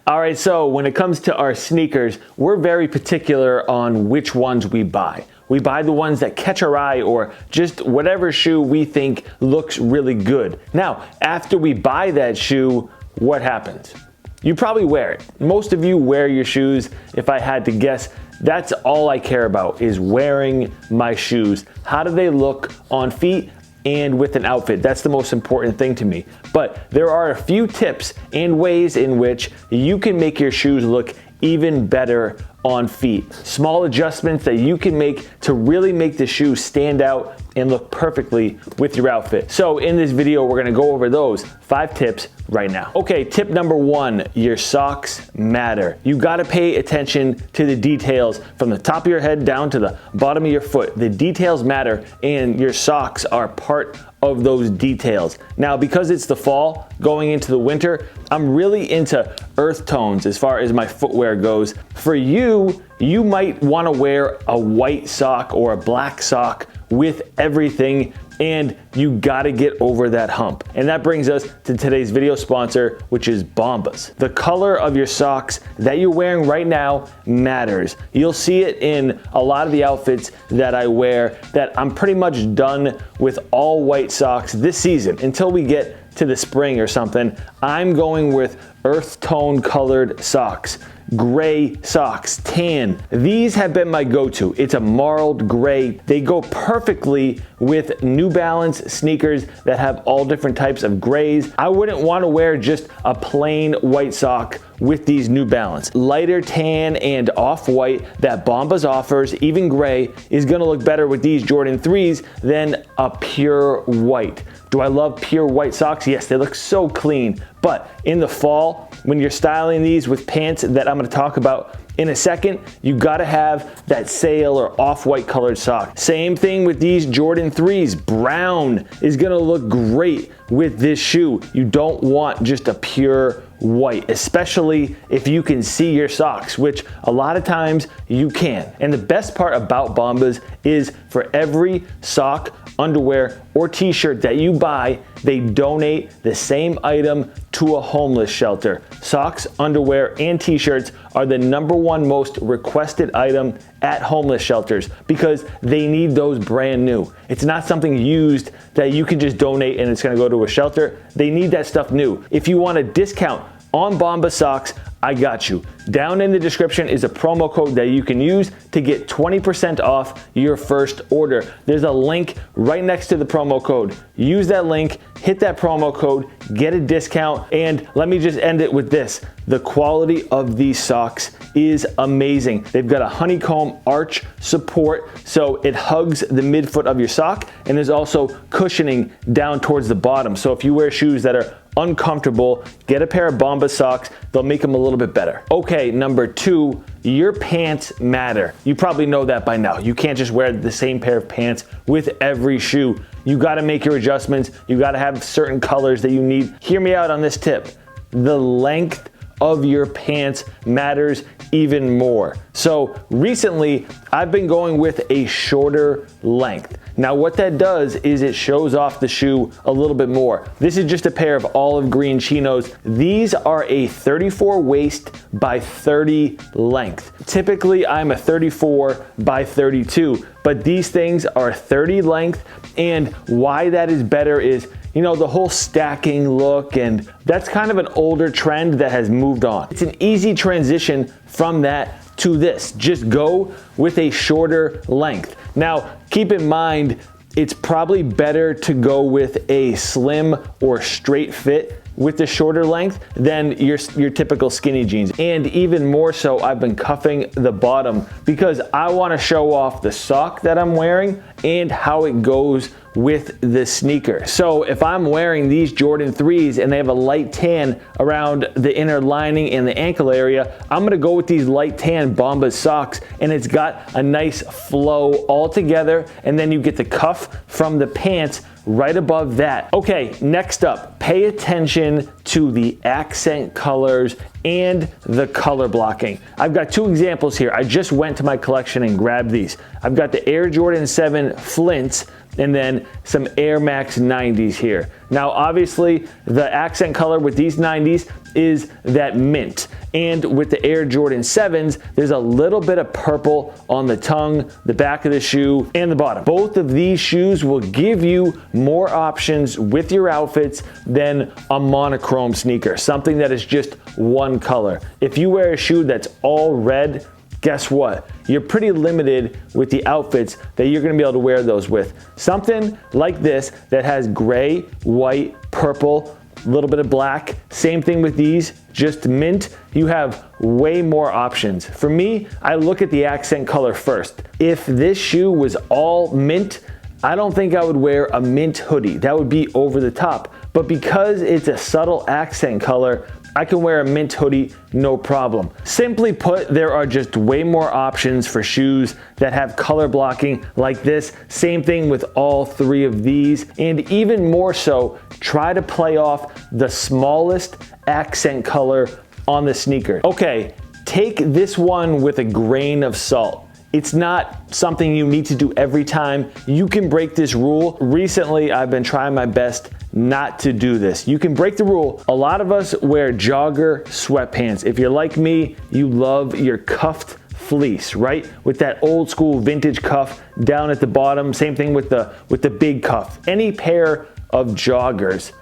All right, so when it comes to our sneakers, we're very particular on which ones we buy. We buy the ones that catch our eye or just whatever shoe we think looks really good. Now, after we buy that shoe, what happens? You probably wear it. Most of you wear your shoes. If I had to guess, that's all I care about is wearing my shoes. How do they look on feet and with an outfit? That's the most important thing to me. But there are a few tips and ways in which you can make your shoes look even better on feet. Small adjustments that you can make to really make the shoe stand out and look perfectly with your outfit. So in this video, we're gonna go over those 5 tips right now. Okay, tip number 1, your socks matter. You gotta pay attention to the details from the top of your head down to the bottom of your foot. The details matter and your socks are part of those details. Now, because it's the fall going into the winter, I'm really into earth tones as far as my footwear goes. For you, you might wanna wear a white sock or a black sock with everything, and you gotta get over that hump. And that brings us to today's video sponsor, which is Bombas. The color of your socks that you're wearing right now matters. You'll see it in a lot of the outfits that I wear, that I'm pretty much done with all white socks this season. Until we get to the spring or something, I'm going with earth tone colored socks. Gray socks, tan. These have been my go-to. It's a marled gray. They go perfectly with New Balance sneakers that have all different types of grays. I wouldn't want to wear just a plain white sock with these New Balance. Lighter tan and off-white that Bombas offers, even gray, is gonna look better with these Jordan 3s than a pure white. Do I love pure white socks? Yes, they look so clean. But in the fall, when you're styling these with pants that I'm gonna talk about in a second, you gotta have that sail or off-white colored sock. Same thing with these Jordan 3s. Brown is gonna look great with this shoe. You don't want just a pure white, especially if you can see your socks, which a lot of times you can. And the best part about Bombas is for every sock, underwear, or t-shirt that you buy, they donate the same item to a homeless shelter. Socks, underwear, and t-shirts are the #1 most requested item at homeless shelters because they need those brand new. It's not something used that you can just donate and it's gonna go to a shelter. They need that stuff new. If you want a discount on Bombas socks, I got you. Down in the description is a promo code that you can use to get 20% off your first order. There's a link right next to the promo code. Use that link, hit that promo code, get a discount, and let me just end it with this. The quality of these socks is amazing. They've got a honeycomb arch support, so it hugs the midfoot of your sock, and there's also cushioning down towards the bottom. So if you wear shoes that are uncomfortable, get a pair of Bombas socks. They'll make them a little bit better. Okay, number 2, your pants matter. You probably know that by now. You can't just wear the same pair of pants with every shoe. You gotta make your adjustments. You gotta have certain colors that you need. Hear me out on this tip. The length of your pants matters even more. So recently, I've been going with a shorter length. Now what that does is it shows off the shoe a little bit more. This is just a pair of olive green chinos. These are a 34 waist by 30 length. Typically, I'm a 34 by 32, but these things are 30 length, and why that is better is, you know, the whole stacking look, and that's kind of an older trend that has moved on. It's an easy transition from that to this. Just go with a shorter length. Now, keep in mind, it's probably better to go with a slim or straight fit with the shorter length than your typical skinny jeans. And even more so, I've been cuffing the bottom because I wanna show off the sock that I'm wearing and how it goes with the sneaker. So if I'm wearing these Jordan 3s and they have a light tan around the inner lining and the ankle area, I'm gonna go with these light tan Bombas socks, and it's got a nice flow all together, and then you get the cuff from the pants right above that. Okay, next up, pay attention to the accent colors and the color blocking. I've got 2 examples here. I just went to my collection and grabbed these. I've got the Air Jordan 7 Flints and then some Air Max 90s here. Now, obviously, the accent color with these 90s is that mint. And with the Air Jordan 7s, there's a little bit of purple on the tongue, the back of the shoe, and the bottom. Both of these shoes will give you more options with your outfits than a monochrome sneaker, something that is just one color. If you wear a shoe that's all red, guess what? You're pretty limited with the outfits that you're gonna be able to wear those with. Something like this that has gray, white, purple, a little bit of black. Same thing with these, just mint. You have way more options. For me, I look at the accent color first. If this shoe was all mint, I don't think I would wear a mint hoodie. That would be over the top. But because it's a subtle accent color, I can wear a mint hoodie, no problem. Simply put, there are just way more options for shoes that have color blocking like this. Same thing with all three of these. And even more so, try to play off the smallest accent color on the sneaker. Okay, take this one with a grain of salt. It's not something you need to do every time. You can break this rule. Recently, I've been trying my best not to do this. You can break the rule. A lot of us wear jogger sweatpants. If you're like me, you love your cuffed fleece, right? With that old school vintage cuff down at the bottom. Same thing with the big cuff. Any pair of joggers.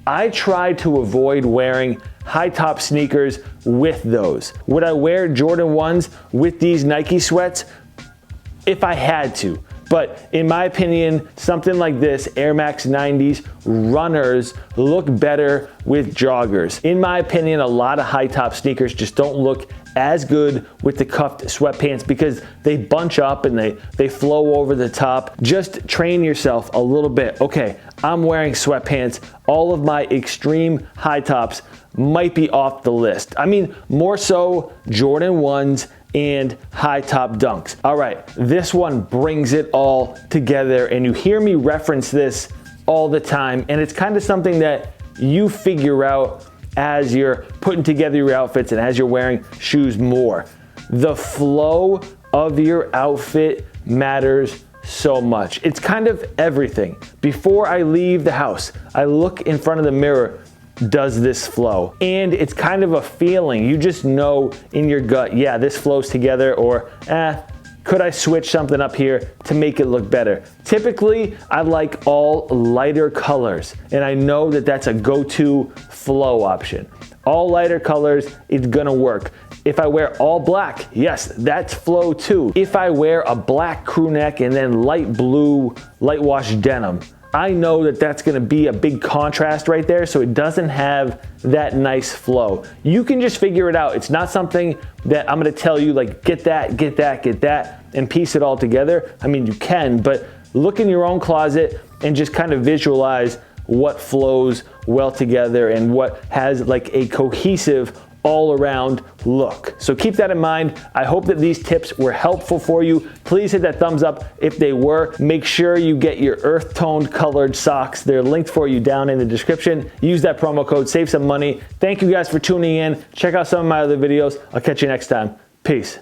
I try to avoid wearing high top sneakers with those. Would I wear Jordan 1s with these Nike sweats? If I had to. But in my opinion, something like this, Air Max 90s runners look better with joggers. In my opinion, a lot of high top sneakers just don't look as good with the cuffed sweatpants because they bunch up and they flow over the top. Just train yourself a little bit. Okay, I'm wearing sweatpants. All of my extreme high tops might be off the list. I mean, more so Jordan 1s and high top dunks. All right, this one brings it all together, and you hear me reference this all the time, and it's kind of something that you figure out as you're putting together your outfits and as you're wearing shoes more. The flow of your outfit matters so much. It's kind of everything. Before I leave the house, I look in front of the mirror. Does this flow? And it's kind of a feeling. You just know in your gut, yeah, this flows together, or could I switch something up here to make it look better? Typically, I like all lighter colors, and I know that that's a go-to flow option. All lighter colors, it's gonna work. If I wear all black, yes, that's flow too. If I wear a black crew neck and then light blue, light wash denim, I know that that's gonna be a big contrast right there, so it doesn't have that nice flow. You can just figure it out. It's not something that I'm gonna tell you like, get that, and piece it all together. I mean, you can, but look in your own closet and just kind of visualize what flows well together and what has like a cohesive all around look. So keep that in mind. I hope that these tips were helpful for you. Please hit that thumbs up if they were. Make sure you get your earth toned colored socks. They're linked for you down in the description. Use that promo code, save some money. Thank you guys for tuning in. Check out some of my other videos. I'll catch you next time. Peace.